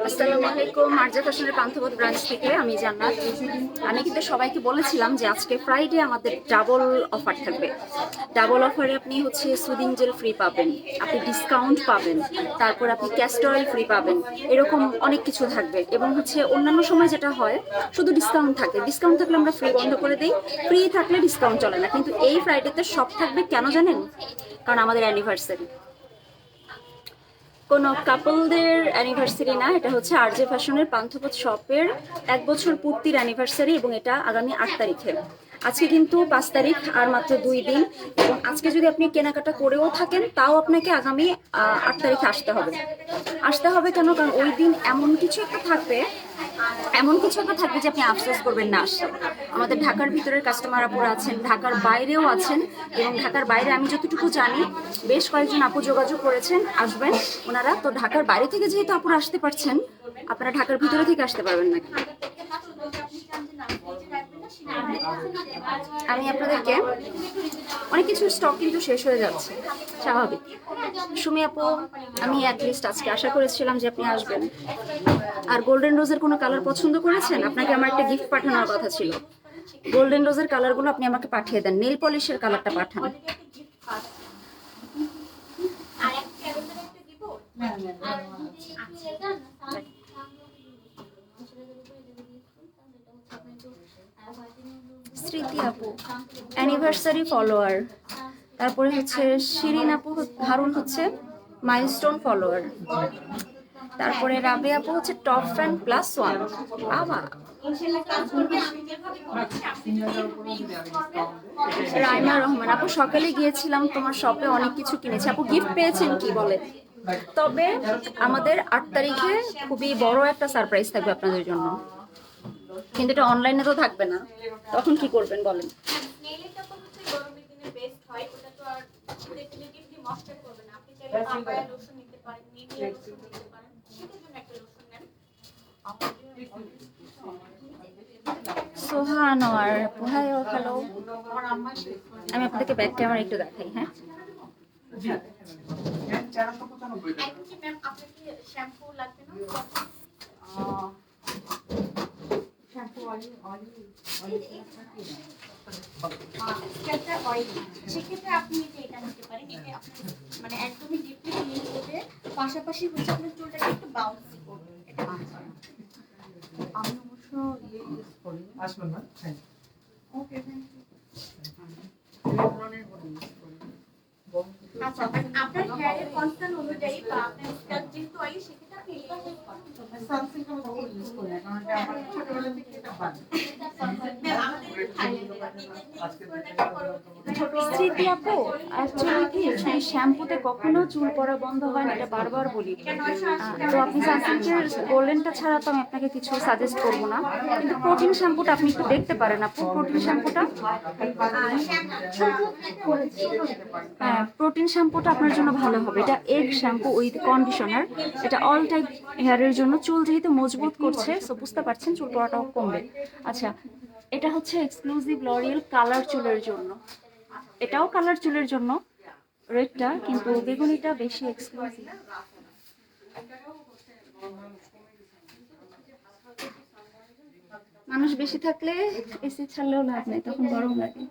আসসালামু আলাইকুম, মার্জা ফ্যাশনের পান্থপথ ব্রাঞ্চ থেকে আমি জান্নাত। আমি কিন্তু সবাইকে বলেছিলাম যে আজকে ফ্রাইডে আমাদের ডাবল অফার থাকবে। ডাবল অফারে আপনি হচ্ছে সুদিং জেল ফ্রি পাবেন, আপনি ডিসকাউন্ট পাবেন, তারপর আপনি ক্যাস্টর অয়েল ফ্রি পাবেন, এরকম অনেক কিছু থাকবে। এবং হচ্ছে অন্যান্য সময় যেটা হয় শুধু ডিসকাউন্ট থাকে, ডিসকাউন্ট থাকলে আমরা ফ্রি বন্ধ করে দিই, ফ্রি থাকলে ডিসকাউন্ট চলে না। কিন্তু এই ফ্রাইডেতে সব থাকবে, কেন জানেন? কারণ আমাদের অ্যানিভার্সারি। কোনো কাপলদের অ্যানিভার্সারি না, এটা হচ্ছে আরজে ফ্যাশনের পান্থপথ শপের 1 বছর পূর্তির অ্যানিভার্সারি, এবং এটা আগামী 8 তারিখে। আজকে কিন্তু 5 তারিখ, আর মাত্র 2 দিন। এবং আজকে যদি আপনি কেনাকাটা করেও থাকেন তাও আপনাকে আগামী 8 তারিখে আসতে হবে। কেন? কারণ ওই দিন এমন কিছু একটা থাকবে যে আপনি আফসোস করবেন না আসলে। আমাদের ঢাকার ভিতরের কাস্টমার আপুরা আছেন, ঢাকার বাইরেও আছেন, এবং ঢাকার বাইরে আমি যতটুকু জানি বেশ কয়েকজন আপু যোগাযোগ করেছেন আসবেন ওনারা। তো ঢাকার বাইরে থেকে যেহেতু আপুরা আসতে পারছেন, আপনারা ঢাকার ভিতরে থেকে আসতে পারবেন নাকি? আমি আপনাদেরকে অনেক কিছু স্টক কিন্তু শেষ হয়ে যাচ্ছে, স্বাভাবিক। সুমি আপু, আমি অ্যাটলিস্ট আজকে আশা করেছিলাম যে আপনি আসবেন। আর গোল্ডেন রোজের কোনো কালার পছন্দ করেছেন? আপনাকে আমার একটা গিফট পাঠানোর কথা ছিল। গোল্ডেন রোজের কালারগুলো আপনি আমাকে পাঠিয়ে দেন, নেল পলিশের কালারটা পাঠান। স্মৃতি আপু অ্যানিভার্সারি ফলোয়ার, তারপরে হচ্ছে শিরিন আপু হারুন হচ্ছে মাইলস্টোন ফলোয়ার, তারপরে রাবে আপু হচ্ছে টপ ফ্যান +1। বাবা, রাইমা রহমান আপু, সকালে গিয়েছিলাম তোমার শপে, অনেক কিছু কিনেছি। আপু গিফট পেয়েছেন কি বলে? তবে আমাদের 8 তারিখে খুবই বড় একটা সারপ্রাইজ থাকবে আপনাদের জন্য, কিন্তু এটা অনলাইনে তো থাকবে না। তখন কি করবেন বলেন? সোহা আনোয়ার, হাই হ্যালো। আমি আপনাদেরকে ব্যাক ক্যামেরা একটু দেখাই, হ্যাঁ। সেক্ষেত্রে আপনি এটা নিতে পারেন, এটা মানে একদমই ডিপলি ক্লিন করবে, পাশাপাশি হচ্ছে আপনার চুলটাকে একটু বাউন্সি করবে। আমি অবশ্য ইউজ করি, আসবেন না? হ্যাঁ, ওকে, থ্যাংক ইউ। আচ্ছা, আপনার হেয়ারের কনসার্ন অনুযায়ী বা আপনার স্ক্যাল্প যেহেতু অয়েলি, সেক্ষেত্রে আপনি এটা ইউজ করেন। সানসিল্ক আমি ইউজ করি না, কারণ এটা আমার ছোটবেলা থেকে এটা বাদ। স্মৃতি আপু, অ্যাকচুয়ালি কি এই শ্যাম্পুতে কখনো চুল পড়া বন্ধ হয় না, এটা বারবার বলি। তো আপনি সানসিল্কের গোল্ডেনটা ছাড়া তো আমি আপনাকে কিছু সাজেস্ট করবো না, কিন্তু প্রোটিন শ্যাম্পুটা আপনি একটু দেখতে পারেন আপু। প্রোটিন শ্যাম্পুটা, হ্যাঁ, প্রোটিন শ্যাম্পুটা আপনার জন্য ভালো হবে। এটা এগ শ্যাম্পু উইথ কন্ডিশনার, এটা অল টাইপ হেয়ারের জন্য। চুল যেহেতু মজবুত করছে, সো বুঝতে পারছেন চুল পড়াটাও কমবে। আচ্ছা, এটা হচ্ছে এক্সক্লুসিভ লরিয়েল কালার চুলের জন্য, এটাও কালার চুলের জন্য রেডটা, কিন্তু বেগুনিটা বেশি এক্সক্লুসিভ। মানুষ বেশি থাকলে এসি ছাড়লেও লাভ নেই, তখন গরম লাগে।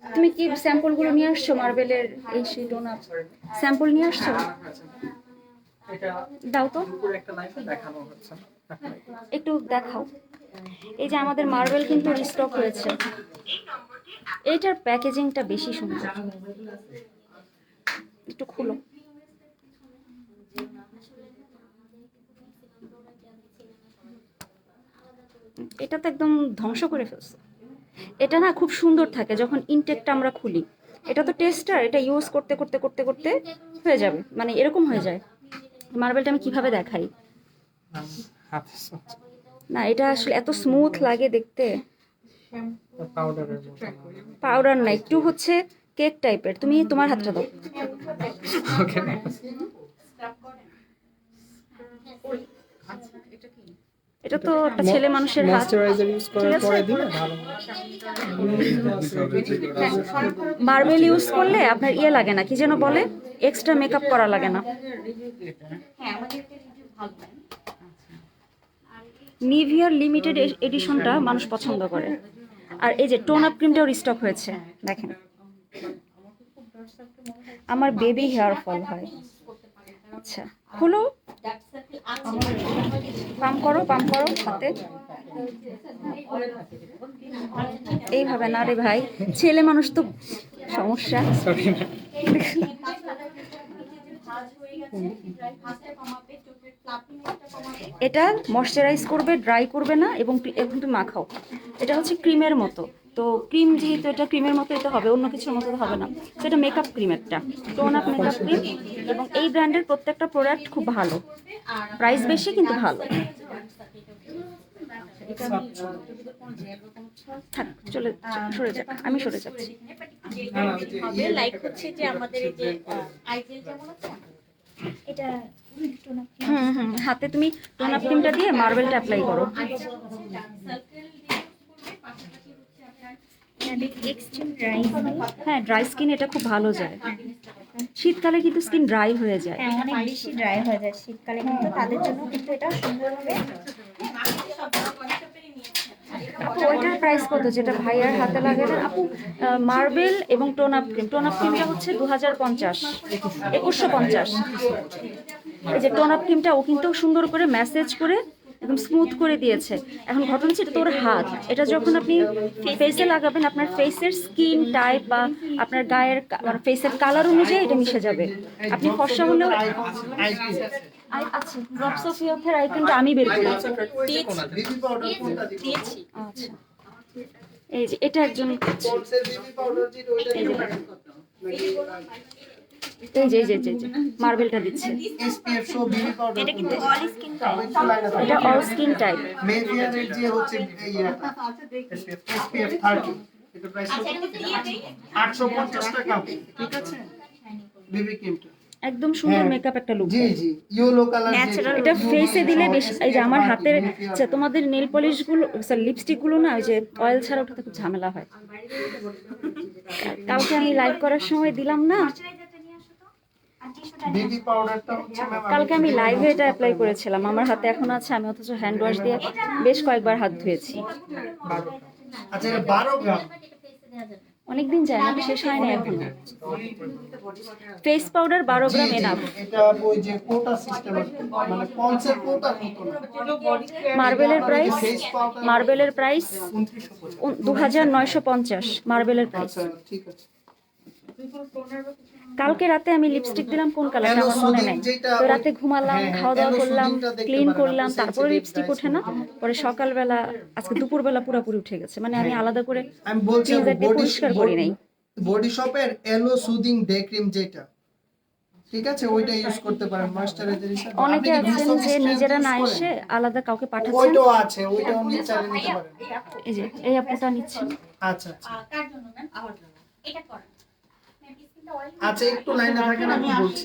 তুমি কি স্যাম্পল গুলো নিয়ে আসছো? মার্বেলের এই সেই ডোনাট স্যাম্পল নিয়ে আসছো? দাও তো, একটু দেখাও। এই যে আমাদের মার্বেল কিন্তু রিস্টক হয়েছে, এইটার প্যাকেজিংটা বেশি সুন্দর, একটু খুলো। এটা তো একদম ধ্বংস করে ফেলছে। এটা না খুব সুন্দর থাকে যখন ইনটেকটা আমরা খুলি। এটা তো টেস্টার, এটা ইউজ করতে করতে করতে করতে হয়ে যাবে, মানে এরকম হয়ে যায়। মার্বেলটা আমি কিভাবে দেখাই? না, এটা আসলে এত স্মুথ লাগে দেখতে। পাউডার না, একটু হচ্ছে কেক টাইপের। তুমি তোমার হাতটা দাও। ওকে আচ্ছা এটা কি এটা তো একটা ছেলে মানুষের হাত। ময়েশ্চারাইজার ইউজ করার ঠিক আছে। পরে দিলে ভালো মার্বেল ইউজ করলে আপনার ইয়ে লাগে না, কি যেন বলে, এক্সট্রা মেকআপ করা লাগে না। হ্যাঁ আমাদের এটা রিভিউ ভালো হয়। নিভিয়ার লিমিটেড এডিশনটা মানুষ পছন্দ করে। আর এই যে টোন আপ ক্রিমটাও রিস্টক হয়েছে, দেখেন। আমার বেবি হেয়ার ফল হয়। আচ্ছা হলো, পাম্প করো হাতে। এইভাবে না রে ভাই, ছেলে মানুষ তো সমস্যা। সরি না এটা ময়শ্চারাইজ করবে, ড্রাই করবে না, এবং এখন তুমি মাখাও। এটা হচ্ছে ক্রিমের মতো, তো ক্রিম যেহেতু এটা ক্রিমের মতো এটা হবে, অন্য কিছুর মতো তো হবে না। তো এটা মেকআপ ক্রিম, একটা টোন আপ মেকআপ ক্রিম, এবং এই ব্র্যান্ডের প্রত্যেকটা প্রোডাক্ট খুব ভালো, প্রাইস বেশি কিন্তু ভালো। থাক, সরে যাক, আমি সরে যাচ্ছি। লাইক হচ্ছে যে আমাদের এই যে আইজেল যেমন আছে এটা টোন আপ হাতে তুমি টোন আপ ক্রিমটা দিয়ে মার্বেলটা অ্যাপ্লাই করো। Extreme dry. হ্যাঁ, ড্রাই স্কিন এটা খুব ভালো যায়। শীতকালে কিন্তু স্কিন ড্রাই হয়ে যায়। হ্যাঁ অনেক বেশি ড্রাই হয়ে যায় শীতকালে, কিন্তু তাদের জন্য কিন্তু এটা সুন্দর হবে। আপু ওইটার প্রাইস কত, যেটা ভাইয়ার হাতে লাগে না আপু? মার্বেল এবং টোন আপ ক্রিমটা হচ্ছে 2050, 2150। এই যে টোন আপ ক্রিমটা ও কিন্তু সুন্দর করে ম্যাসেজ করে একদম স্মুথ করে দিয়েছে। এখন ঘটনা হচ্ছে এটা তোর হাত, এটা যখন আপনি ফেসে লাগাবেন আপনার ফেসের স্কিন টাইপ বা আপনার গায়ের ফেসের কালার অনুযায়ী এটা মিশে যাবে। আপনি ফর্সা হলেও আচ্ছা, ড্রপস অফ ইয়থের আইটেমটা আমি বের করি। দিয়েছি আচ্ছা, এই যে এটা একজন, এই যে মার্বেলটা দিচ্ছে। এটা কিন্তু অল স্কিন টাইপ। এটা অল স্কিন টাইপ। মেভিয়ারের যে হচ্ছে এই SPF 30 এটা প্রাইস আচ্ছা এটা কিন্তু দিয়ে দেই 850 টাকা, ঠিক আছে বেবি ক্রিমটা একদম সুন্দর মেকআপ একটা লুক। জি জি ইয়েলো কালার Natural এটা ফেসে দিলে বেশ, এই যে আমার হাতের, আচ্ছা তোমাদের নেল পলিশ গুলো, লিপস্টিক গুলো না, ওই যে অয়েল ছাড়া ওঠাতে খুব ঝামেলা হয়। কালকে আমি লাইভ করার সময় দিলাম না, ময়শ্চারাইজারটা নিয়ে আসো তো। আর টিস্যুটা বেবি পাউডারটা হচ্ছে ম্যাম কালকে আমি লাইভে এটা অ্যাপ্লাই করেছিলাম, আমার হাতে এখন আছে, আমি অথচ হ্যান্ড ওয়াশ দিয়ে বেশ কয়েকবার হাত ধুয়েছি। আচ্ছা 12 গ্রাম অনেকদিন যায় না, শেষ হয়নি এখনো। ফেস পাউডার 12 গ্রাম এনাফ। এটা ওই যে কোটা সিস্টেম মানে কনসেপ্ট কোটা মতো না। মার্বেলের প্রাইস 2950 মার্বেলের প্রাইস। আচ্ছা ঠিক আছে। কালকে রাতে আমি লিপস্টিক দিলাম কোন কালারটা আমার মনে নাই, তো রাতে ঘুমালাম, খাওয়া দাওয়া করলাম, ক্লিন করলাম, তারপরে লিপস্টিক ওঠে না, পরে সকালবেলা আজকে দুপুরবেলা পুরোপুরি উঠে গেছে, মানে আমি আলাদা করে আমি বলছি ক্লিনজার দিয়ে পরিষ্কার করি নাই। বডি শপের এলো সুদিং ডে ক্রিম যেটা, ঠিক আছে ওইটা ইউজ করতে পারেন ময়েশ্চারাইজার হিসেবে। অনেকে আছেন যে নিজেরা না এসে আলাদা কাউকে পাঠাচ্ছেন, ওইটাও আছে, ওইটাও নিয়ে চালিয়ে নিতে পারেন। এই যে এই আপুটা নিচ্ছেন। আচ্ছা আচ্ছা কার জন্য ম্যাম? আমার জন্য। এটা করেন ম্যাম, স্কিনটা অয়েল আচ্ছা একটু লাইনে থাকেন, আমি বলছি।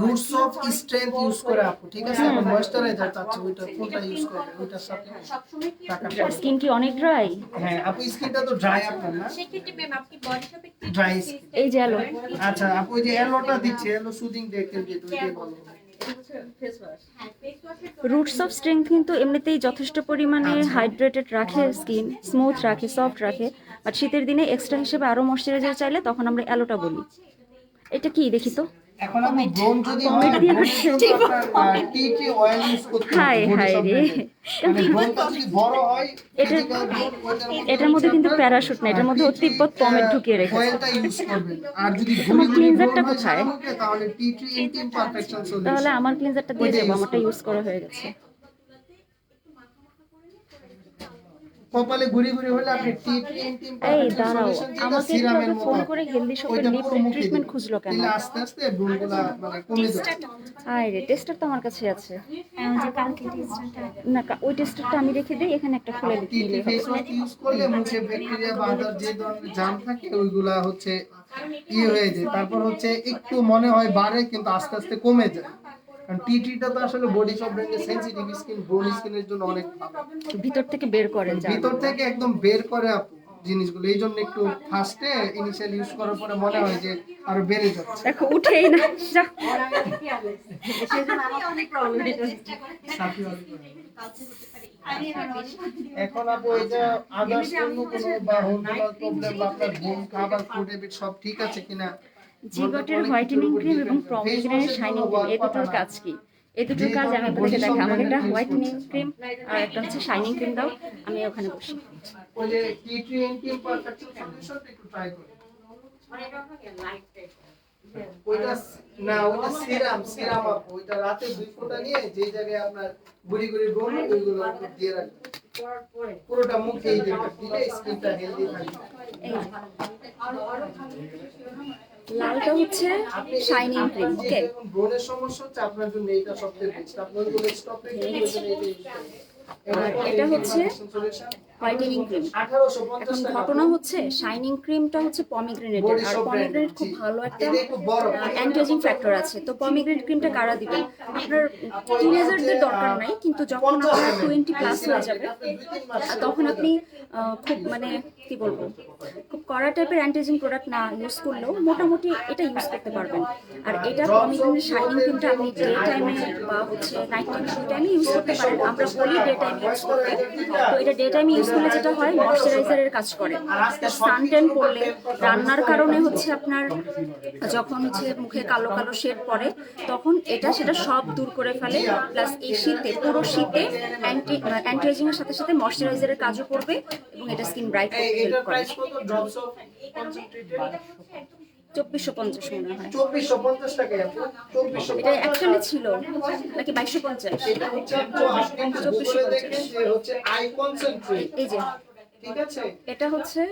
রুটস অফ স্ট্রেংথ ইউজ করে আপু, ঠিক আছে এখন ময়েশ্চারাইজার চাচ্ছে ওইটা কোনটা ইউজ করবে ওইটার সাথে সবসময় কি টাকা। স্কিন কি অনেক ড্রাই? হ্যাঁ আপু স্কিনটা তো ড্রাই আপনার না, সেক্ষেত্রে ম্যাম আপনি বডি শপে ড্রাই। এই যে এলো, আচ্ছা আপু ওই যে এলোটা দিচ্ছে, এলো সুদিং ডে ক্রিম যেটা ওইটাই ভালো হবে। হ্যাঁ ফেস ওয়াশের রুটস অফ স্ট্রেংথ কিন্তু এমনিতেই যথেষ্ট পরিমাণে হাইড্রেটেড রাখে, স্কিন স্মুথ রাখে, সফট রাখে, বাট শীতের দিনে এক্সট্রা হিসেবে আরো ময়শ্চারাইজার চাইলে তখন আমরা অ্যালোটা বলি। এটা কি দেখি তো? এখন আমি ব্রোন যদি টি টি অয়েল ইউজ করতে হাই হাই রে, মানে ব্রোনটা যদি বড় হয় এটা এটার মধ্যে কিন্তু প্যারাশুট না, এটার মধ্যে তিব্বত পমেট ঢুকিয়ে রেখেছে। অয়েলটা ইউজ করবেন। আর যদি তোমার গুলি ক্লিনজারটা কোথায়? তাহলে টি টি ইনটিম পারফেকশন সলিউশন। তাহলে আমার ক্লিনজারটা দিয়ে দেবো, আমারটা ইউজ করা হয়ে গেছে। কপালে ঘুরি ঘুরি হলে আপনি টি টিম এই দাঁড়াও, আমাকে একটু আগে ফোন করে হেলদি শপের লিপ ট্রিটমেন্ট খুঁজলো কেন? তাহলে আস্তে আস্তে ব্রণগুলা মানে কমে যাবে। আয় রে, টেস্টার তো আমার কাছে আছে। যে কালকে টেস্টটা না, ওই টেস্টারটা আমি রেখে দিই, এখানে একটা খুলে টি দিলে ফেস ওয়াশ ইউজ করলে মুখে ব্যাকটেরিয়া বা আদার যে ধরনের জার্ম থাকে ওইগুলা হচ্ছে হয়ে যায়। তারপর হচ্ছে একটু মনে হয় বাড়ে কিন্তু আস্তে আস্তে কমে যায়। কারণ টিটা তো আসলে বডি সব ব্র্যান্ডের সেনসিটিভ স্কিন, ব্রোন স্কিনের জন্য অনেক ভালো। ভিতর থেকে বের করে যায়। ভিতর থেকে একদম বের করে আপু জিনিসগুলো। এই জন্য একটু ফার্স্টে ইনিশিয়াল ইউজ করার পরে মনে হয় যে আরো বেড়ে যাচ্ছে। দেখো উঠেই না, যা। এখন আপু এটা আদার্স কোনো বা হরমোনাল প্রবলেম বা আপনার ঘুম খাবার ফুড হ্যাবিট সব ঠিক আছে কিনা? জিগটের হোয়াইটেনিং ক্রিম এবং প্রমিগ্রেনেট শাইনিং ক্রিম, এই দুটোর কাজ কি? এই দুটোর কাজ আমি আপনাদেরকে দেখাই। আমাকে একটা হোয়াইটেনিং ক্রিম আর একটা হচ্ছে শাইনিং ক্রিম দাও, আমি ওখানে বসি। ওই যে টি টোয়েন্টি পারফেক্ট সলিউশনটা একটু ট্রাই করুন। ওইটা না, ওইটা সিরাম আপু। ওইটা রাতে 2 ফোঁটা নিয়ে যে জায়গায় আপনার গুড়ি গুড়ি ব্রণ ওইগুলো একটু দিয়ে রাখবেন। পুরোটা মুখেই দিবেন, দিলে স্কিনটা হেলদি থাকবে। এই যে। লালটা হচ্ছে শাইনিং ক্রিম, ওকে? ব্রণের সমস্যা হচ্ছে আপনার জন্য এটা সবচেয়ে বেস্ট। আপনি ওইগুলো স্টপ রেখে ওইগুলো এটা ইউজ করুন। আর এটা হচ্ছে হোয়াইটেনিং ক্রিম। এখন ঘটনা হচ্ছে শাইনিং ক্রিমটা হচ্ছে পমিগ্রেনেটের, আর পমিগ্রেনেট খুব ভালো একটা অ্যান্টিএজিং ফ্যাক্টর আছে। তো পমিগ্রেনেট ক্রিমটা কারা দিবেন? আপনার টিনেজারদের দরকার নাই, কিন্তু যখন আপনার 20+ হয়ে যাবে তখন আপনি খুব মানে কি বলবো, খুব কড়া টাইপের অ্যান্টিএজিং প্রোডাক্ট না ইউজ করলেও মোটামুটি এটা ইউজ করতে পারবেন। আর এটা পমিগ্রেনেট শাইনিং ক্রিমটা আপনি ডে টাইমে বা হচ্ছে নাইট টাইমে, দুই টাইমে ইউজ করতে পারেন। আমরা বলি ডে টাইমে ইউজ করতে। তো এটা ডে টাইমে ইউজ করলে যেটা হয়, ময়শ্চারাইজারের কাজ করে। সানটেন পড়লে, রান্নার কারণে হচ্ছে আপনার যখন হচ্ছে মুখে কালো কালো শেড পড়ে, তখন এটা সেটা সব দূর করে ফেলে। প্লাস এই শীতে, পুরো শীতে অ্যান্টিএজিং এর সাথে সাথে ময়শ্চারাইজারের কাজও করবে এবং এটা স্কিন ব্রাইট করতে হেল্প এটার করে। প্রাইস কত? ড্রপস অফ কনসেন্ট্রেটেড 2450 মনে হয়। 2450 টাকা আপু। 2450 এটা অ্যাকচুয়ালি ছিল নাকি 2250? এটা হচ্ছে আপনি গুগলে দেখেন যে হচ্ছে আই কনসেন্ট্রেট। এই যে ঠিক আছে? এটা হচ্ছে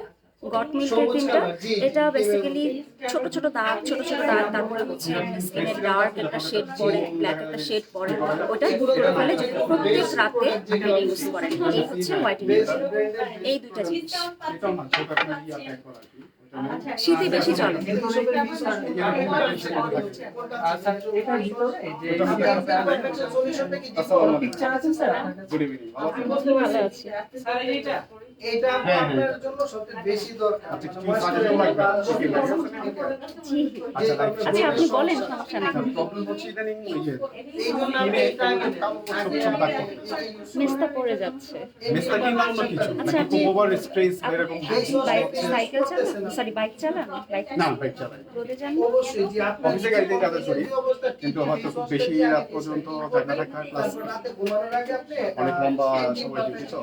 গট মিল্কের ক্রিমটা। এটা বেসিক্যালি ছোট ছোট দাগ, তারপরে হচ্ছে স্কিনের ডার্ক একটা শেড পড়ে, ব্ল্যাক একটা শেড পড়ে, ওটা দূর করে ফেলে যদি প্রত্যেক রাতে আপনি ইউজ করেন। এই হচ্ছে হোয়াইটেনিং, এই দুইটা জিনিস শীতে বেশি চলে। ভালো আছে। এটা আপনার জন্য সবচেয়ে বেশি দরকার। জি, আচ্ছা আপনি বলেন, সমস্যা নেই। এই জন্য আমি এটা মেস্তা পড়ে যাচ্ছে। আচ্ছা আপনি ওভার স্ট্রেস এরকম সাইকেল চালান, সরি বাইক চালান? না বাইক চালাই রোদে যান? অবশ্যই যে আপনি অফিসে গাড়িতে যাতায়াত করি কিন্তু হয়তো খুব বেশি রাত পর্যন্ত জায়গা থাকা প্লাস রাতে ঘুমানোর আগে আপনি অনেক লম্বা সময় ডিউটি তো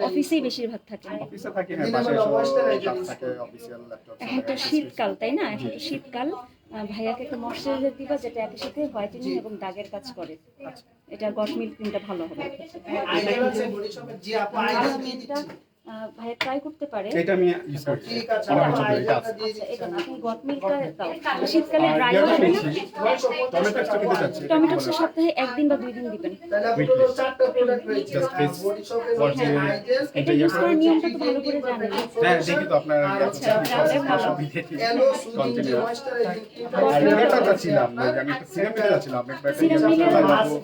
অফিসেই বেশিরভাগ থাকে। অফিসে থাকি হ্যাঁ বাসায় এসে কাজ থাকে অফিসিয়াল ল্যাপটপ এখন তো শীতকাল, তাই না? এখন তো শীতকাল। ভাইয়াকে একটা ময়শ্চারাইজার দিবা যেটা একই সাথে হোয়াইটেনিং এবং দাগের কাজ করে। এটা গট মিল্ক ক্রিমটা ভালো হবে। আইডিয়া আছে বডি শপের যে আপনি আইডিয়া দিয়ে এটা ভাইয়া ট্রাই করতে পারে। এটা আমি ইউজ করি ঠিক আছে আমার আপনি কাছে এটা আছে আচ্ছা এটা না, আপনি গট মিল্কটা দাও। শীতকালে ড্রাই হবে না। টমেটো একটু দিতে চাচ্ছি টমেটো হচ্ছে সপ্তাহে 1 দিন বা 2 দিন দিবেন। তাহলে আপনি তো 4টা প্রোডাক্ট রয়েছে Just face বডি শপের wash হচ্ছে দিয়ে আইডিয়া এটা ইউজ করার নিয়মটা তো ভালো করে জানেন। হ্যাঁ দেখি তো আপনার আচ্ছা, তাহলে ভালো। এলো সুদিন যে ময়েশ্চারাইজিং আর এটা চাচ্ছিলাম যে আমি একটা সিরাম নিতে যাচ্ছিলাম আমি একটা সিরাম নিলে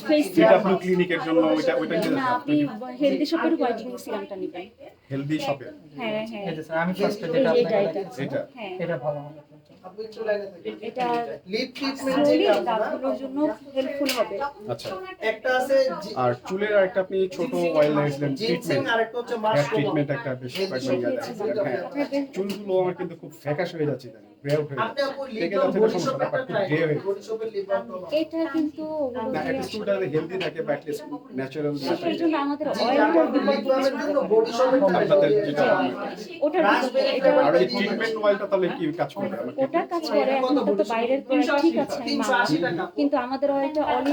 face সিরাম ক্লিনিকের জন্য ওইটা নিতে না, আপনি হেলদি শপের হোয়াইটেনিং সিরামটা নেবেন। হেলদি শপে হ্যাঁ হ্যাঁ, এই যে স্যার আমি ফার্স্টে এই যেটা যে আপনাকে এটা এটা হ্যাঁ, এটা ভালো হবে। আপনি একটু লাইনে থাকেন। এটা লিপ ট্রিটমেন্ট স্লোলি যেটা আপনারা দাগগুলোর জন্য হেল্পফুল হবে। আচ্ছা একটা আছে আর চুলের আরেকটা আপনি ছোট অয়েল লাইসলেন জিনসিং ট্রিটমেন্ট আর একটা হচ্ছে হেয়ার মাশরুম ট্রিটমেন্ট একটা বেশ কয়েকবার ইয়াদ আছে হ্যাঁ চুলগুলো আমার কিন্তু খুব ফ্যাকাশ হয়ে যাচ্ছে ইদানিং গ্রে আউট হয়ে আপনি যায় আপু থেকে লিপ বাম যাচ্ছে বডি সমস্যা শপের না ট্রাই গ্রে হয়ে বডি শপের লিপ বাম এটা কিন্তু ওগুলো না দিয়ে অ্যাটলিস্ট ওটা হেলদি থাকে বা অ্যাটলিস্ট ন্যাচারাল সেটার জন্য আমাদের জি অয়েলটার আপু লিপ বিকল্প বামের কিছু জন্য হতে বডি শপের ট্রাই আপনাদের যেটা ওটার বিকল্প এটা আর এই ট্রিটমেন্ট অয়েলটা তাহলে কি কাজ করবে আমার ওটা কাজ করে এখন তো বাইরের প্রোডাক্ট ঠিক আছে আমি মানছি কিন্তু আমাদের অয়েলটা অল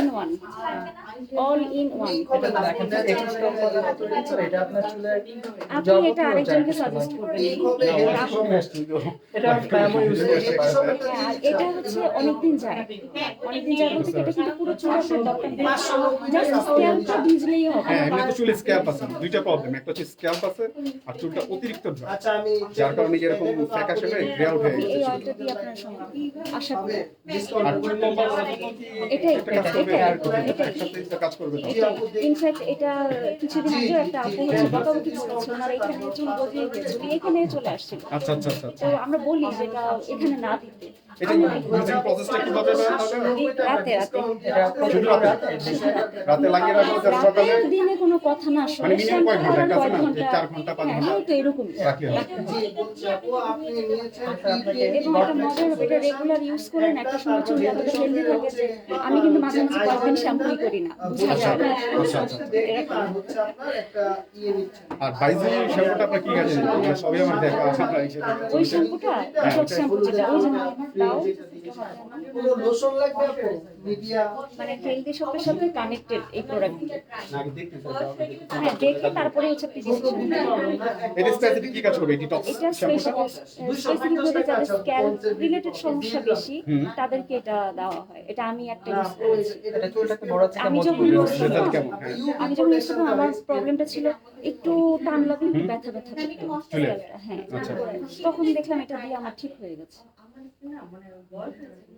ইন ওয়ান কবে না দেখেন যে এক্সট্রা উপাদান তৈরি করে এটা আপনার চুলে আপনি এটা আরেকজনকে সাজেস্ট করবেন হবে এটা প্রায়ই ইউজ করতে পারবেন হ্যাঁ, আর এটা হচ্ছে অনেকদিন যায় বলতে কি এটা কিন্তু পুরো চুলের দরকার নেই জাস্ট স্ক্যাল্পটা ভিজলেই হবে হ্যাঁ এমনি তো চুলে স্ক্যাল্প আছে দুইটা প্রবলেম একটা হচ্ছে স্ক্যাল্প আছে আর চুলটা অতিরিক্ত ড্রাই আচ্ছা আমি যার কারণে এরকম ফ্যাকাশে হয়ে গ্রে আউট হয়ে এই গেছে অয়েলটা দিয়ে আপনার সময় আশা করি আর চুল লম্বা করার জন্য কি এটাই, একটা কাজ করবে এটাই, আর একসাথে কাজ করবে তো ইনফ্যাক্ট এটা কিছুদিন আগে একটা আপু হচ্ছে বকাবকি করেছে ওনার এখানে চুল বদলে গেছে উনি এখানে চলে আসছিল আচ্ছা আচ্ছা আচ্ছা তো আমরা বলি যে এটা এখানে না দিতে এটা ইউজিং প্রসেসটা কিভাবে হয় তাহলে রাতে এটা শুধু রাতে রাতে লাগিয়ে রাখবো যা সকালে রাতে দিনে কোনো কথা না মানে আসলে minimum কয় ঘন্টা? শ্যাম্পু একটা আছে করার না? 4 ঘন্টা, 5 হ্যাঁ, ঘন্টা? হয়তো এরকম রাখলে হবে। জি বলছি আপু আপনি নিয়েছেন এবং এটা মজার হবে এটা রেগুলার ইউজ করেন একটা সময় চুল এতটা হেলদি থাকে যে আমি কিন্তু মাঝে মাঝে কয়েকদিন শ্যাম্পুই করি না বুঝা যায় না আচ্ছা আচ্ছা আর হচ্ছে আপনার একটা ইয়ে নিচ্ছেন আর বাইজের শ্যাম্পুটা আপনার কি কাজে লাগে মানে সবই আমার দেখা আপনার এসে ওই শ্যাম্পুটা ডিটক্স শ্যাম্পু যেটা ওই যে দাও কোনো লোশন লাগবে আপু মিডিয়া মানে হেলদি শপের সাথে কানেক্টেড এই প্রোডাক্টগুলো নাকি দেখতে চাই হ্যাঁ দেখে তারপরে হচ্ছে আপনি ডিসিশন এটা স্পেসিফিক কি কাজ করবে ডিটক্স এটা শ্যাম্পুটা স্পেসিফিক ভাবে যাদের স্ক্যাল্প রিলেটেড সমস্যা বেশি তাদেরকে এটা দেওয়া হয় এটা আমি একটা ইউজ করেছি এটা চুলটাকে বড় থেকে আমি যখন মজবুত ইউজ করে রেজাল্ট করতাম কেমন হ্যাঁ আমি যখন ইউজ করতাম আমার প্রবলেমটা ছিল একটু টান লাগলে একটু ব্যথা ব্যথা করতো চুলে? scalp-টা, হ্যাঁ আচ্ছা। তখন দেখলাম এটা দিয়ে আমার ঠিক হয়ে গেছে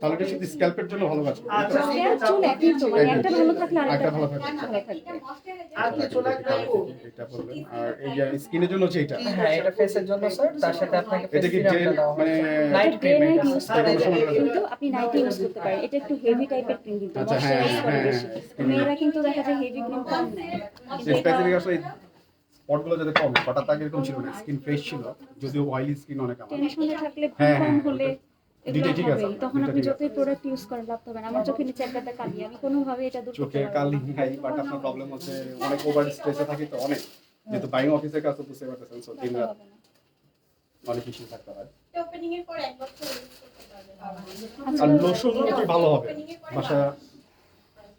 তাহলে এটা শুধু স্ক্যাল্পের জন্য ভালো কাজ করবে স্ক্যাল্প চুল একই তো মানে একটা ভালো থাকলে আরেকটা একটা ভালো ভালো থাকবে। থাকবে আর কিছু লাগবে আপু এটা বললেন আর এই যে স্কিনের জন্য হচ্ছে এটা হ্যাঁ এটা ফেসের জন্য স্যার তার সাথে আপনাকে ফেস এটা কি সিরামটা জেল দেওয়া মানে হবে নাইট ডে ক্রিম নাইট এটা ইউজ করা যায় কিন্তু আপনি নাইট ইউজ করতে পারেন এটা একটু হেভি টাইপের ক্রিম কিন্তু আচ্ছা, হ্যাঁ, ময়শ্চারাইজ করে হ্যাঁ, বেশি তো মেয়েরা কিন্তু দেখা যায় হেভি ক্রিম কম নেয় কিন্তু এটা স্পেসিফিক আসলে স্পটগুলো যাতে কম হঠাৎ আগে এরকম ছিল না স্কিন ফ্রেশ ছিল যদিও অয়েলি স্কিন অনেক আমার টেনশনে থাকলে হ্যাঁ, কম হ্যাঁ, হলে এগুলো দুইটাই ঠিক আছে, হবেই। তখন দুইটা আপনি ঠিক যতই প্রোডাক্ট ইউজ করেন লাভ হবে না আমার চোখে নিচে একটা কালি আমি কোনোভাবে এটা দূর করতে চোখে পারবো কালি না। নাই বাট আপনার প্রবলেম হচ্ছে অনেক ওভার স্ট্রেসে থাকি তো অনেক যেহেতু বাইং অফিসের কাছে বুঝতে পারতেছেন সো দিন রাত হবে না। অনেক ইস্যু থাকতে পারে ওপেনিং এর পর এক বছর ইউজ করতে পারবেন আচ্ছা, আর লোশন কি ভালো হবে বাসা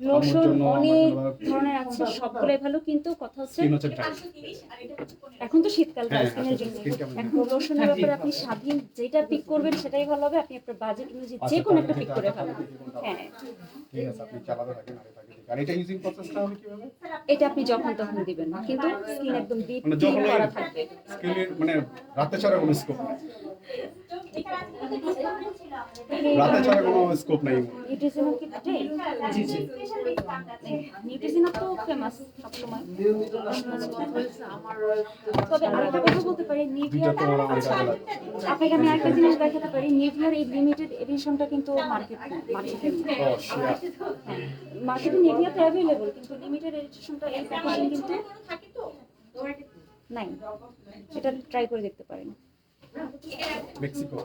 লোশন জন্য অনেক আমার ধরনের আছে সবগুলোই ভালো কিন্তু কথা হচ্ছে স্কিন হচ্ছে ড্রাই 530 আর এটা হচ্ছে 15 এখন তো শীতকাল হ্যাঁ, স্কিনের আচ্ছা, জন্য skin কেমন? এখন লোশনের ব্যাপারে আপনি স্বাধীন যেটা পিক করবেন সেটাই ভালো হবে আপনি আপনার বাজেট অনুযায়ী যে কোনো একটা পিক করে ফেলবেন হ্যাঁ ঠিক আছে আপনি চালাতে থাকেন আগে থাকেন আর এটা ইউজিং প্রসেসটা হবে কিভাবে এটা আপনি যখন তখন দিবেন কিন্তু স্কিন একদম ডিপ মানে ক্লিন যখন করা থাকবে স্কিনের মানে রাতে ছাড়া কোনো স্কোপ নাই রাতে ছাড়া কোনো স্কোপ নাই নিউট্রিশনাল কি নিউট্রিশনাল তো ফেমাস সবসময় নিয়মিত তবে আরেকটা কথা বলতে পারি নিভিয়ার দুইটা তো আমার অনেক আগে লাগে আপনাকে আমি একটা জিনিস দেখাতে পারি নিভিয়ার এই লিমিটেড এডিশনটা কিন্তু মার্কেটে ও শিয়া মার্কেটে নিভিয়াতে অ্যাভেলেবল কিন্তু লিমিটেড এডিশনটা এই প্যাকেজিং কিন্তু থাকে তো নাই এটা ট্রাই করে দেখতে পারেন মেক্সিকো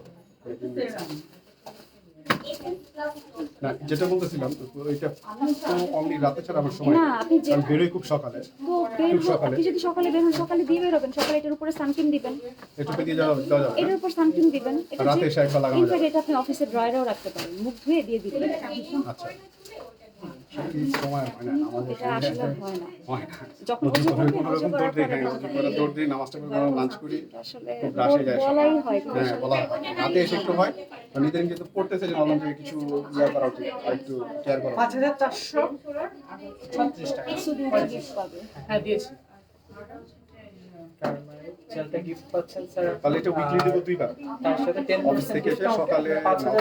না যেটা বলতেছিলাম ওইটা তো অনলি রাতে ছাড়া আমার সময় না, আপনি যে- কারণ বেরোই খুব সকালে তো বের খুব হো- সকালে। আপনি যদি সকালে বের হন সকালে দিয়ে বেরোবেন সকালে এটার উপরে সানক্রিম দিবেন একটু দিয়ে যাওয়া যাওয়া যাবে এটার না? উপর সানক্রিম দিবেন এটা রাতে এসে একবার লাগানো ইনফ্যাক্ট যাবে। এটা আপনি অফিসের ড্রয়ারেও রাখতে পারেন মুখ ধুয়ে দিয়ে দিবেন আচ্ছা কি সময় হয় না আমাদের এটা আসলে হয় না হয় না যখন নদীর উঁচু পাড়ে করবেন, কোনো রকম উঁচু দৌড় দিই করার খাই পরে নদীর পাড়ে দৌড় দিই নামাজটা করে লাঞ্চ করি আসলে খুব রাশে যায় সব। বলাই হয় কিন্তু হ্যাঁ বলা হয়। রাতে এসে একটু হয় তো নিজের কিন্তু পড়তেছে যে ভাবলাম যে কিছু ইয়ে করা উচিত আর একটু কেয়ার করা উচিত। 5436 টাকা কিছুদিন গিফট পাবে হ্যাঁ দিয়েছি কারণ জেলটা গিফট পাচ্ছেন স্যার তাহলে এটা উইকলি দেবো দুইবার তার সাথে অফিস 10% থেকে এসে ডিসকাউন্ট সকালে $5000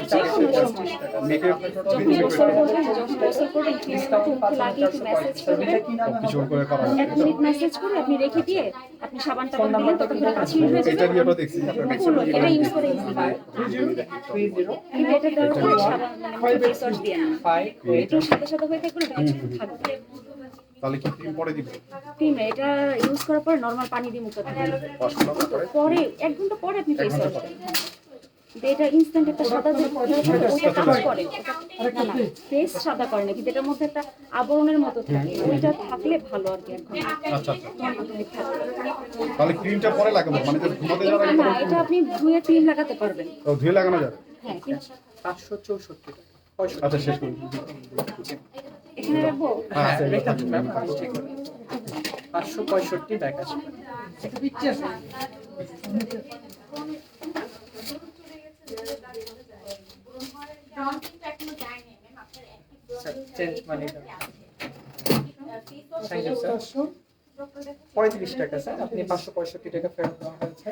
মেকে যখন গোসল করবেন যখন গোসল করবেন মুখে লাগিয়ে একটু ম্যাসেজ করবেন কিছু করে করা যায় 1 মিনিট ম্যাসেজ করে আপনি রেখে দিয়ে আপনি সাবান টাবান দিলেন ততক্ষণে 5 মিনিট হয়ে এটা যাবে নিয়ে দেখছি আপনার ম্যাক্সিমাম এটা ইউজ করে ইজি হয় 30 কিন্তু এটা দেওয়ার পরে সাবান মানে ফেস ওয়াশ দিয়ে না 58 একটু সাদা সাদা হয়ে থাকবে এটা কিছুক্ষণ থাকবে তাহলে কি ক্রিম পরে দিব ক্রিম এটা ইউজ করার পরে নরমাল পানি দিয়ে মুখে ধুবেন ওয়াশ করার পরে পরে 1 ঘন্টা পরে আপনি ফেস ওয়াশ এটা ইনস্ট্যান্ট একটা সাদা যে powder থাকে, ওটা কাজ করে। না না, ফেস সাদা করে না, কিন্তু এটার মধ্যে একটা আবরণের মতো থাকে, ওইটা থাকলে ভালো আর কি। এখন আচ্ছা আচ্ছা। তাহলে ক্রিমটা পরে লাগাবো, মানে যে ঘুমাতে যাওয়ার আগে না, এটা আপনি ধুয়ে ক্রিম লাগাতে পারবেন। তো ধুয়ে লাগানো যাবে? হ্যাঁ, 564 টাকা। আচ্ছা শেষ করুন। এখানে রাখবো। হ্যাঁ রেখে দিন ম্যাম, আমি চেক করে 565 ব্যাক আসবে। স্যার চেঞ্জ মানে থ্যাংক ইউ স্যার। 35 টাকা স্যার, আপনি 565 টাকা ফেরত দেওয়া হয়েছে।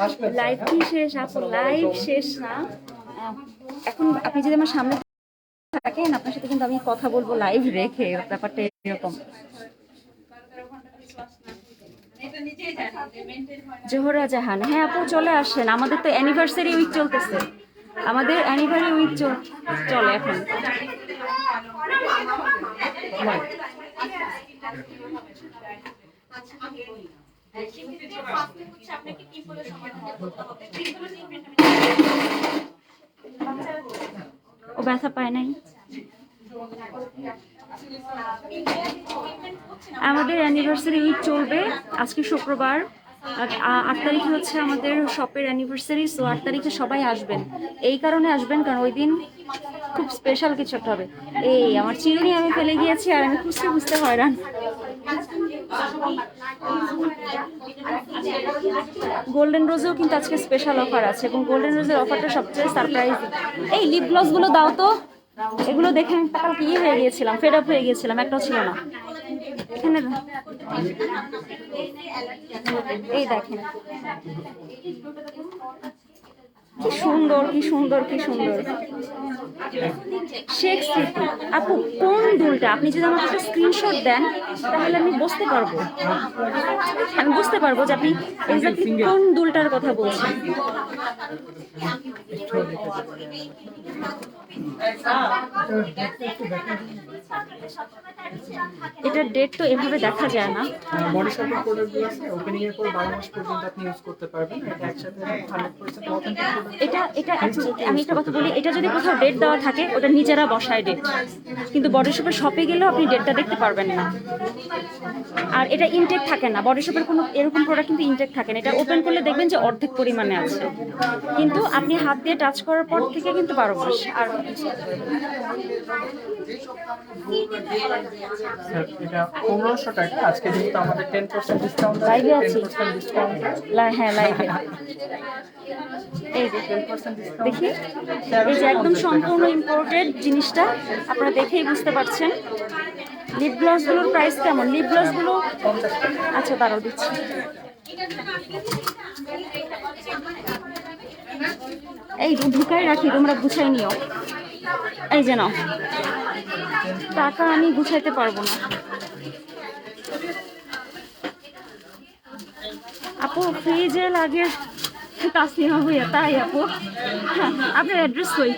আসবেন স্যার, লাইভ কি শেষ? আপু লাইভ শেষ না। এখন আপনি যদি আমার সামনে থাকেন, আপনার সাথে কিন্তু আমি কথা বলবো লাইভ রেখে, ব্যাপারটা এরকম। জোহরা জাহান, হ্যাঁ আপু চলে আসেন, আমাদের তো অ্যানিভার্সারি উইক চলতেছে, আমাদের অ্যানিভার্সারি উইক চলে এখন। ও ব্যথা পায় নাই। আমাদের অ্যানিভার্সারি উইক চলবে, আজকে শুক্রবার, 8 তারিখে হচ্ছে আমাদের শপের অ্যানিভার্সারি। সো 8 তারিখে সবাই আসবেন, এই কারণে আসবেন কারণ ওই দিন খুব স্পেশাল কিছু একটা হবে। এই আমার চিরুনি আমি ফেলে গিয়েছি আর আমি খুঁজতে খুঁজতে হয়রান। গোল্ডেন রোজেও কিন্তু আজকে স্পেশাল অফার আছে, এবং গোল্ডেন রোজের অফারটা সবচেয়ে সারপ্রাইজ। এই লিপ গ্লস গুলো দাও তো, এগুলো দেখে আমি কালকে হয়ে গিয়েছিলাম, ফেড আপ হয়ে গিয়েছিলাম, একটাও ছিল না এখানে। এই দেখেন কি সুন্দর, কি সুন্দর, কি সুন্দর। শেখ স্মৃতি আপু কোন দুলটা? আপনি যদি আমাকে একটা স্ক্রিনশট দেন তাহলে আমি বুঝতে পারবো, যে আপনি এক্স্যাক্টলি কোন দুলটার কথা বলছেন। এটার ডেট তো এভাবে দেখা যায় না। বডি শপের প্রোডাক্টগুলো আছে, ওপেনিং এর পর 12 মাস পর্যন্ত আপনি ইউজ করতে পারবেন। এটা একসাথে 100% অথেন্টিক প্রোডাক্ট। এটা আমি একটা কথা বলি, এটা যদি কোথাও ডেট দেওয়া থাকে ওটা নিজেরা বসায় ডেট, কিন্তু বডি শপের শপে গেলেও আপনি ডেটটা দেখতে পারবেন না। আর এটা ইনটেক থাকে না, বডি শপের কোনো এরকম প্রোডাক্ট কিন্তু ইনটেক থাকে না। এটা ওপেন করলে দেখবেন যে অর্ধেক পরিমাণে আছে, কিন্তু আপনি হাত দিয়ে টাচ করার পর থেকে কিন্তু 12 মাস। আর স্যার এটা 1500 টাকা, আজকে যেহেতু আমাদের 10% ডিসকাউন্ট আছে, লাইভে আছি। 10% ডিসকাউন্ট। হ্যাঁ লাইভে এই যে 10% ডিসকাউন্ট। দেখি, এই যে একদম সম্পূর্ণ ইম্পোর্টেড জিনিসটা, আপনারা দেখেই বুঝতে পারছেন। লিপ গ্লস গুলোর প্রাইস কেমন? লিপ গ্লস গুলো আচ্ছা দাঁড়াও দিচ্ছি। এই ঢুকাই রাখি, তোমরা গুছাই নিও। এই যে নাও, টাকা আমি গুছাইতে পারবো না। আপু ফ্রিজে লাগে তাসলিমা হইয়া, তাই আপু? হ্যাঁ, আপনার অ্যাড্রেস কই?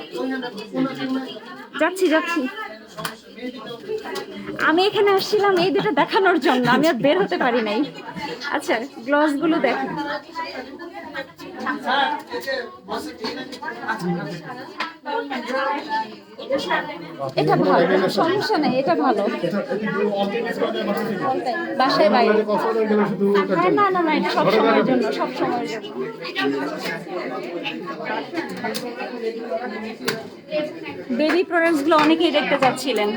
যাচ্ছি। আমি এখানে আসছিলাম এই দুটো দেখানোর জন্য, আমি আর বের হতে পারি নাই। আচ্ছা গ্লস গুলো দেখেন, এটা ভালো, সমস্যা নেই, এটা ভালো। বাসায় বাইরে, হ্যাঁ না, এটা সব সময়ের জন্য, সব সময়ের জন্য। বেবি প্রোডাক্টস গুলো অনেকেই দেখতে চাচ্ছিলেন।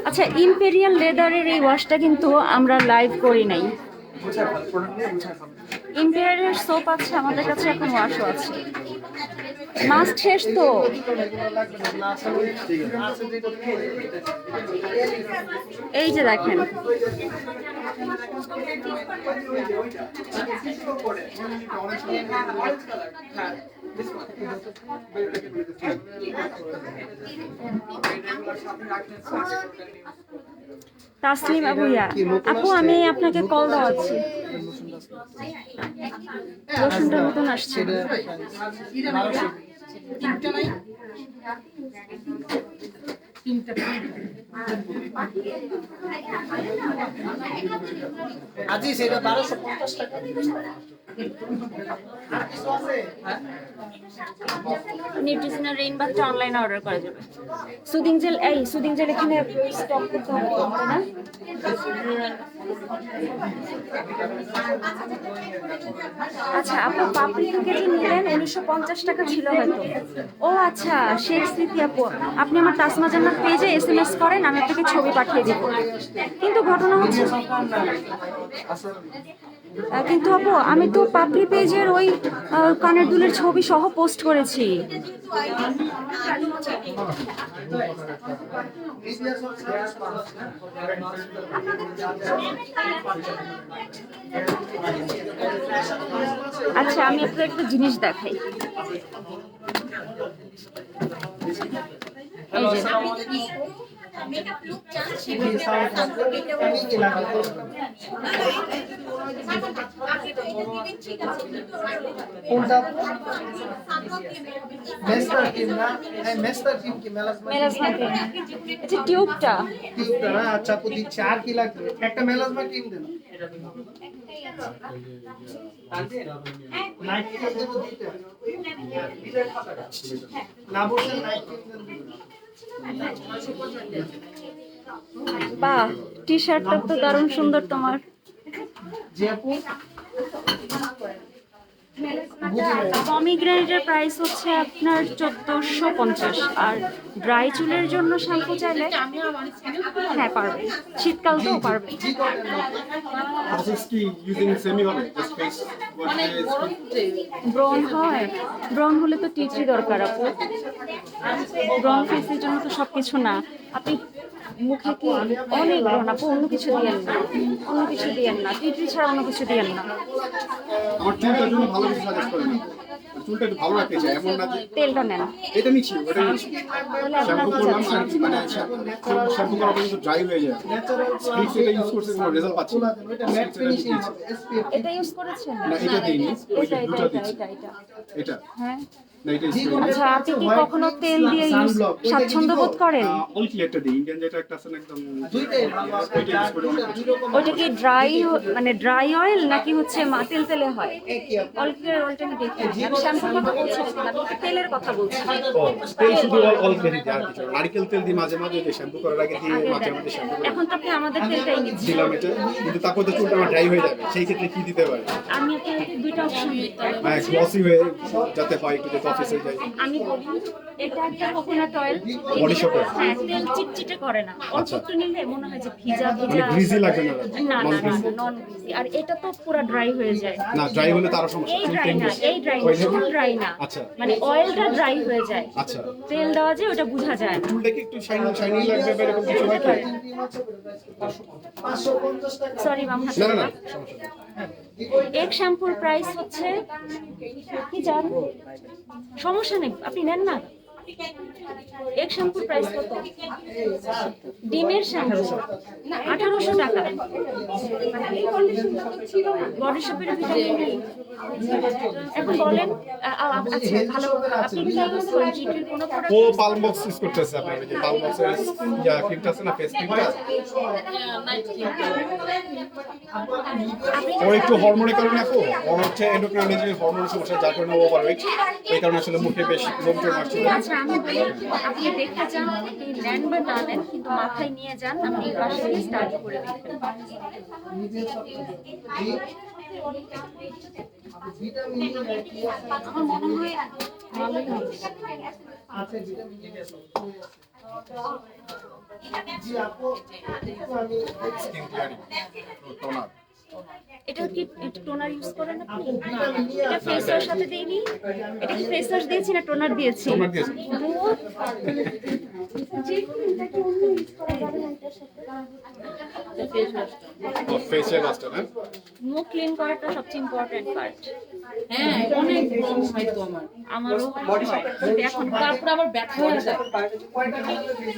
আচ্ছা ইম্পেরিয়াল লেদারের এই ওয়াশটা কিন্তু আমরা লাইভ করি নাই। ইম্পেরিয়াল সোপ আছে আমাদের কাছে, এখন ওয়াশও আছে। মাস্ক শেষ তো। এই যে দেখেন, তাসলিমা ভুইয়া আপু, আমি আপনাকে কল দেওয়াচ্ছি। লোশনটা নতুন আসছে। আজি সেটা 1250 টাকা। আর কিছু আছে? নিউট্রিশনাল রেইন বাথটা অনলাইনে অর্ডার করা যাবে। সুদিং জেল এখানে স্টক করতে হবে তো, তাই না? আচ্ছা, আপনার পাপড়ি থেকে যে নিলেন 1950 টাকা ছিল হয়তো। ও আচ্ছা, শেখ স্মৃতি আপু, আপনি আমার তাসমা জান্নাত পেজে SMS করেন, আমি আপনাকে ছবি পাঠিয়ে দিব। কিন্তু ঘটনা হচ্ছে কিন্তু আপু আমি তো পাপড়ি পেজের ওই কানের দুলের ছবি সহ পোস্ট করেছি। আচ্ছা, আমি আপনাকে একটা জিনিস দেখাই। এই যে মেকআপ লুক চান সেক্ষেত্রে ঠিক আছে কোনটা? মেস্টার টিম না? হ্যাঁ, মেস্টার টিম কি মেলাজমা? মেলাজমা ক্রিম, আচ্ছা টিউবটা টিমটা না? আচ্ছা, আপু দিচ্ছি। আর কি লাগবে? একটা মেলাজমা টিম দেন। নাইট টিম দেব দুইটা। না বলছেন নাইট টিম দেন। বাহ, টি শার্টটা তো দারুণ সুন্দর তোমার। জি আপু, পমিগ্রেনেটের প্রাইস হচ্ছে আপনার 1450, আর ড্রাই চুলের জন্য শ্যাম্পু চাইলে হ্যাঁ পারবে, শীতকাল তো পারবে। জি করেন না? Process কি using semi হবে? Just face wash ব্রন হয়, ব্রন হলে তো টিট্রি দরকার আপু। ব্রন ফেসের জন্য তো সবকিছু না। আপনি মুখে কি অনেক ব্রন আপু, অন্য কিছু দিয়েন না, অন্য কিছু দিয়েন না, টিট্রি ছাড়া অন্য কিছু দিয়েন না। আমার চুলটার জন্য ভালো কিছু সাজেস্ট করেন। চুলটা একটু ভালো রাখতে চাই, এমন না যে তেলটা নেন, এটা নিচ্ছি ওটা নিচ্ছি তাহলে আপনার শ্যাম্পু কি করলাম আর চাচ্ছেন? মানে শ্যাম্পু করার পর কিন্তু ড্রাই হয়ে যায়। স্পিক্স এটা ইউজ করছে কোনো রেজাল্ট পাচ্ছি না। ওইটা ম্যাট ফিনিশিং হবে, SPF। এটা ইউজ করেছেন? না এটা দিইনি, ওই এটা এটা দুটো এটা দিচ্ছি। এটা এটা হ্যাঁ। না এটা জি কোন? আচ্ছা, আপনি কি কখনো তেল দিয়ে ইউজ স্বাচ্ছন্দ্য বোধ করেন? অল ক্লিয়ারটা দিই, ইন্ডিয়ান যেটা একটা আছে না একদম দুইটাই ভালো আছে। ওইটা ইউজ করে অনেক দুই রকম ওইটা কি ড্রাই মানে ড্রাই অয়েল নাকি হচ্ছে তেল তেলে হয়? একই আপু। অল্পের অয়েলটা আমি দেখি, আমি শ্যাম্পুর কথা বলছি না, আমি তেলের কথা বলছি। তেল শুধু অল ক্লিয়ারই দেয় আর কিছু না। নারকেল তেল দিই মাঝে মাঝে, যে শ্যাম্পু করার আগে দিয়ে আগে মাঝে দেন। মাঝে শ্যাম্পু এখন তো আপনি আমাদের তেলটাই নিচ্ছেন। দিলাম এটা, কিন্তু তারপর তো চুলটা আমার ড্রাই হয়ে যাবে, সেই ক্ষেত্রে কি দিতে পারে? আমি আপনাকে দুইটা অপশন দিতে পারি। মানে গ্লসি হয়ে যাতে হয়, একটু যাতে অফিসে যাই। আমি বলি, এটা একটা কোকোনাট অয়েল, Body shop এর? হ্যাঁ, তেল চিটচিটে করে না, অল্প একটু নিলে মনে হয় যে ভিজা মানে ভিজা। গ্রিজি লাগবে না, না নন না গ্রিজি। নন গ্রিজি। আর এটা তো পুরো ড্রাই হয়ে যায়। না ড্রাই হলে তারও সমস্যা। এই চুল ড্রাই টেনে না, যায়। এই ড্রাই না, হয় নাকি? ফুল ড্রাই না, আচ্ছা মানে অয়েলটা ড্রাই হয়ে যায়। আচ্ছা, তেল দেওয়া যায় ওটা বোঝা যায় না। চুলটা কি একটু শাইনি শাইনি লাগবে বা এরকম কিছু হয় কি? 550 টাকা। সরি মাম, না না না সমস্যা নেই। এক শ্যাম্পুর প্রাইস হচ্ছে কি জান, সমস্যা নেই আপনি নেন না। এক শ্যাম্পুর প্রাইস কত? ডিমের শ্যাম্পু 1800 টাকা। বডি শপের ভিতরে এখন বলেন আচ্ছা ভালো, আপনি কি ইউজ করেন জিটির কোনো প্রোডাক্ট? ও পালম বক্স ইউজ করতেছে আপনার, ওই যে পালম বক্সের ইয়া ক্রিমটা আছে না, ফেস ক্রিমটা। ও একটু হরমোনের কারণে আপু, ওর হচ্ছে এন্ডোক্রাইনোলজি হরমোনের সমস্যা, যার কারণে ওভারওয়েট, এই কারণে আসলে মুখে বেশ লোম টোম আসছে। আচ্ছা আমি বলি, আপনি দেখে যান, আপনি নেন বা না নেন, কিন্তু মাথায় নিয়ে যান, আপনি বাসায় স্টার্ট করে দেখেন। ভিটামিন কি আছে? আমার মনে হয় ভালোই হবে। আছে ভিটামিন কি আছে? জি আপু, আমি স্কিন ক্লিয়ারিং টোনার। এটা কি টোনার ইউজ করেন আপনি? এটা ফেস ওয়াশ সাথে দেইনি, এটা কি ফেস ওয়াশ দিয়েছি না টোনার দিয়েছি? টোনার দিয়েছি। বহুত যে ক্রিমটাকে অন্য ইউজ করা যাবে না এটার সাথে। ও ফেসিয়াল ওয়াশটা না? মুখ ক্লিন করাটা সবচেয়ে ইম্পর্টেন্ট পার্ট। হ্যাঁ, অনেক ব্রণ হয় তো আমার। আমারও হয়, কিন্তু এখন তারপর আবার ব্যথা হয়ে যায়।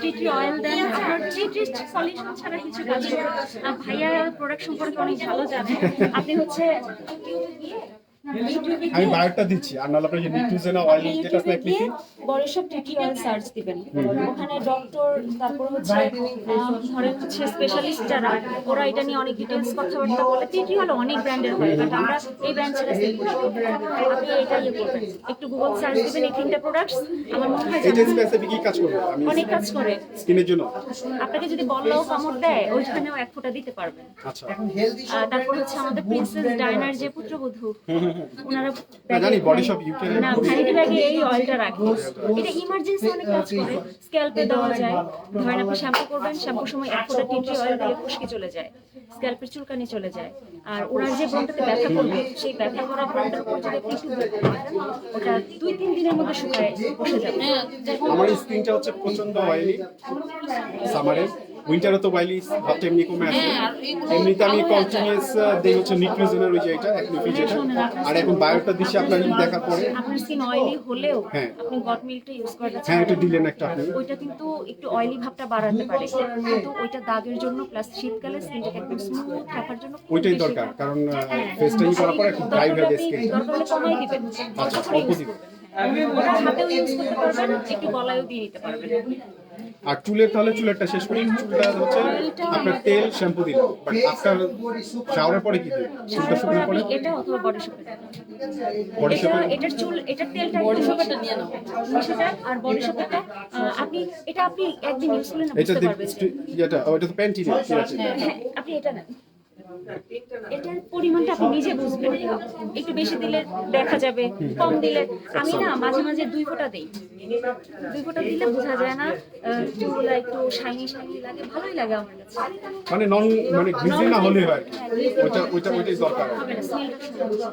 টিটি অয়েল দেন, আপনার টিটি সলিউশন ছাড়া কিছু কাজ করে না। ভাইয়া প্রোডাক্ট সম্পর্কে অনেক ভালো জানে। আপনি হচ্ছে আমি বায়োটা দিচ্ছি, আর নাহলে আপনার যে নিউট্রিজেনা অয়েল আপনি যেটা আছে ইউটিউবে ক্লিকি গিয়ে বডিশপ টিটি অয়েল সার্চ দিবেন, ওখানে ডক্টর, তারপর হচ্ছে ধরেন হচ্ছে স্পেশালিস্ট যারা, ওরা এটা নিয়ে অনেক ডিটেলস কথাবার্তা বলে। টিটি হলো অনেক ব্র্যান্ডের হয়, বাট আমরা এই ব্র্যান্ড ছেড়ে সেল করি। আপনি এটা ইয়ে করবেন, একটু গুগল সার্চ দিবেন এই তিনটা প্রোডাক্টস, আমার মনে হয় এটা জানবেন। স্পেসিফিক কি কাজ করবে? আমি অনেক কাজ করে। স্কিনের জন্য। আপনাকে যদি বললেও কামড় দেয়, ওইখানেও এক ফোঁটা দিতে পারবেন। আচ্ছা, হেলদি তারপর হচ্ছে আমাদের প্রিন্সেস ডায়নার যে পুত্রবধূ, ওনারা না জানি বডি শপ ইউকে না ভ্যানিটি ব্যাগে এই অয়েলটা রাখে। এটা ইমার্জেন্সি অনেক কাজ করে, স্ক্যাল্পে দেওয়া যায়। ধরেন আপনি শ্যাম্পু করবেন, শ্যাম্পুর সময় এক ফোঁটা টি অয়েল দিলে খুশকি চলে যায়, স্ক্যাল্পের চুলকানি চলে যায়। আর ওনার যে ব্রণটাতে ব্যথা করবে, সেই ব্যথা করা ব্রণটার উপর যদি আপনি একটু রাখেন, ওটা 2-3 দিনের মধ্যে শুকায় বসে যাবে। আমার স্কিনটা হচ্ছে প্রচন্ড অয়েলি, সামারে উইন্টারে তো অয়েলি ভাবটা এমনি কমে আসে। এমনিতে আমি কন্টিনিউয়াস দেই হচ্ছে নিউট্রিজেনার ওই যে এটা অ্যাকনিফি যেটা, আর এখন বায়োটা দিচ্ছি আপনার দেখার পরে। আপনার স্কিন অয়েলি হলেও হ্যাঁ। আপনি গট মিল্কটা ইউজ করে হ্যাঁ এটা দিলেন একটা আপনি। ওইটা কিন্তু একটু অয়েলি ভাবটা বাড়াতে পারে, কিন্তু ওইটা দাগের জন্য প্লাস শীতকালে স্কিনটাকে একদম স্মুথ রাখার জন্য খুব ওইটাই বেশি দরকার, ভালো। কারণ ফেসটা ই করার পরে একটু ড্রাই হয়ে যায় স্কিন। দরকার হলে কমাই দিবেন, আচ্ছা, করে অল্প use দিবেন। করবেন। ওটা হাতেও ইউজ করতে পারবেন, একটু গলায়ও দিয়ে নিতে পারবেন। আর চুলের তাহলে চুলেরটা শেষ করি। চুলটা হচ্ছে আপনার তেল শ্যাম্পু দিল, বাট আপনার শাওয়ারের পরে কি দিবেন? চুলটা তারপরে শুকানোর আপনি পরে এটা অথবা বডি শপে বডি শপে এটার চুল, এটার তেলটা বডি শপেটা নিয়ে নাও, মিশে যায়। আর বডি শপেটা আপনি এটা আপনি একদিন ইউজ করলে না এটা বুঝতে পারবেন যে যেটা ওইটা তো প্যান্টি না, ঠিক আছে। হ্যাঁ, আপনি এটা নেন, এটার পরিমাণটা আপনি নিজে বুঝবেন। একটু বেশি দিলে দেখা যাবে, কম দিলে। আমি না মাঝে মাঝে 2 ফোঁটা দেই, 2 ফোঁটা দিলে বোঝা যায় না, চুলগুলো একটু শাইনি শাইনি লাগে, ভালোই লাগে আমার কাছে। মানে মানে গ্রিজি না হলে হয় আর কি। ওইটাই দরকার। হবে না, স্মেলটা সুন্দর।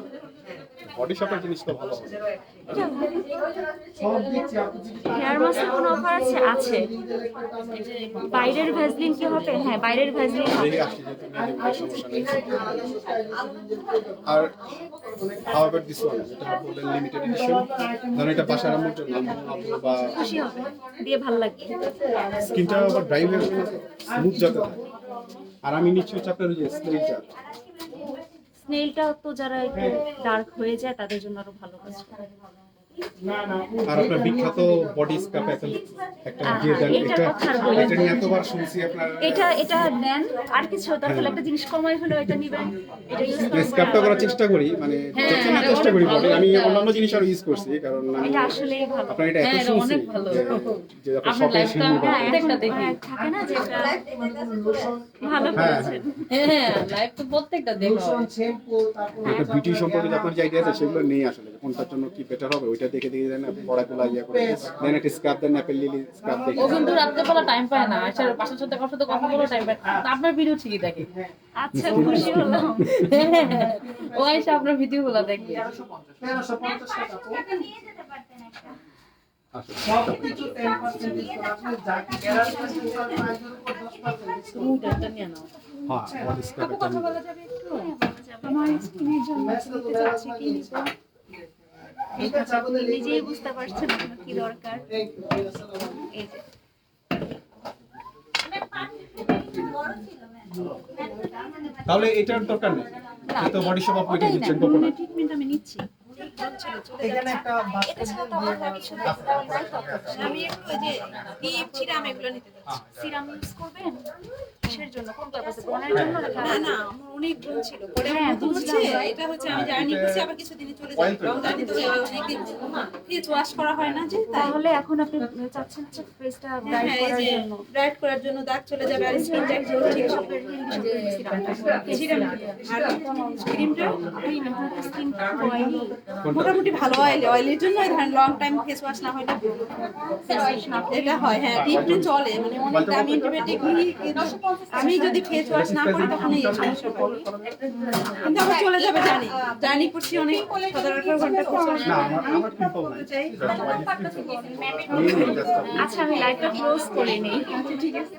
বডি শপের জিনিস তো ভালো হবে। হেয়ার মাস্কের কোনো অফার আছে? আছে। বাইরের ভ্যাসলিন কি হবে? হ্যাঁ, বাইরের ভ্যাসলিন হবে। দেখে আসছি যেহেতু নিয়ে নেবো, সমস্যা নেই। আর হাউ অ্যাবাউট দিস ওয়ান, যেটা বললেন লিমিটেড এডিশন, ধরেন এটা বাসার আম্মুর জন্য, আম্মু বা খুশি হবে, দিয়ে ভালো লাগবে। স্কিনটা আবার ড্রাই হয়ে যাবে, স্মুথ যাতে থাকে। আর আমি নিচ্ছি হচ্ছে আপনার ওই যে স্নেলটা। স্নেলটা তো যারা একটু ডার্ক হয়ে যায় তাদের জন্য আরো ভালো কাজ করে। আর আপনার বিখ্যাত বডি স্ক্রাব একটা দিয়ে দেন, এইটার এটা কথা আর বলি না। এটা নিয়ে এতবার শুনছি আপনার। এটা নেন, আর কিছু দরকার হলে একটা জিনিস কমাই হলেও এটা নিবেন, এটা ইউজ স্ক্রাবটা করার চেষ্টা করি, মানে যতটা চেষ্টা করি বডি। আমি অন্যান্য জিনিস আরো ইউজ করছি, কারণ আমি এটা আসলেই ভালো। আপনার এটা এত শুনছি যে আপনার শপে এসে নিয়ে হ্যাঁ, এখন থাকে না যে এটা ভালো করেছেন। লাইভ তো প্রত্যেকটা দেখো। শ্যাম্পু, তারপর এটা বিউটি সম্পর্কে যে আপনার যে আইডিয়া আছে সেগুলো নেই আসলে, যে কোনটার জন্য কি বেটার হবে ওইটা দেখে দেখে দেন, পড়াগুলো ইয়া করে দেন, একটা স্ক্রাব দেন, অ্যাপেল লিলি স্ক্রাব দেখে। ও কিন্তু রাত্রেবেলা টাইম পায় না, আসার পাশের সাথে কারোর সাথে কথা বলার টাইম পায় না। তা আপনার ভিডিও ঠিকই দেখে। আচ্ছা, খুশি হলাম। ও এসে আপনার ভিডিওগুলো দেখবে। 1350 টাকা। সবকিছু 10% ডিসকাউন্ট। আপনি যা কি গ্যারান্টি দিচ্ছেন প্রাইসের উপর 10% ডিসকাউন্ট। এটা নিয়ে নাও। হ্যাঁ, বডি স্ক্রাব একটা নিয়ে। আমার স্কিনের জন্য নিতে যাচ্ছি কি নিব, এটা চাবলে নিজেই বুঝতে পারছেন না কি দরকার। এই যে তাহলে এটার দরকার নেই, এটা বডি শপ আপনি এটা দিচ্ছেন কোকোনাট। ট্রিটমেন্ট আমি নিচ্ছি। এখানে একটা বাস্কেট আমি একটু ওই যে ডিপ সিরাম এগুলো নিতে চাচ্ছি। সিরাম ইউজ করবেন কিসের জন্য, কোন পারপাসে, ব্রণের জন্য নাকি না না, আমার অনেক ব্রণ ছিল, পরে হ্যাঁ, আমার নতুন হচ্ছে। বুঝলাম। এটা হচ্ছে আমি জার্নি করছি, আবার কিছুদিনে চলে যাবে। লং জার্নি তো অনেকদিন ফেস ওয়াশ করা হয় না যে, তাই। তাহলে এখন আপনি চাচ্ছেন হচ্ছে ফেসটা হ্যাঁ, ব্রাইট এই করার যে জন্য ব্রাইট করার জন্য, দাগ চলে যাবে আর স্কিনটা একটু ঠিক হবে। সিরাম আর ক্রিমটা স্কিন অয়েলি, মোটামুটি ভালো অয়েলের জন্য এই ধরেন লং টাইম ফেস ওয়াশ না হলে এটা হয়। হ্যাঁ, ডিপলি চলে, মানে অনেক দামি অ্যান্টিবায়োটিক নিই, কিন্তু আমি যদি ফেস ওয়াশ না করি তখন এই সমস্যা পড়ে। কিন্তু আবার চলে যাবে, জার্নি করছি অনেক, 17-18 ঘন্টা ফেস ওয়াশ না আমার পিম্পল নাই। আচ্ছা আমি লাইভটা ক্লোজ করে নেই। ঠিক আছে।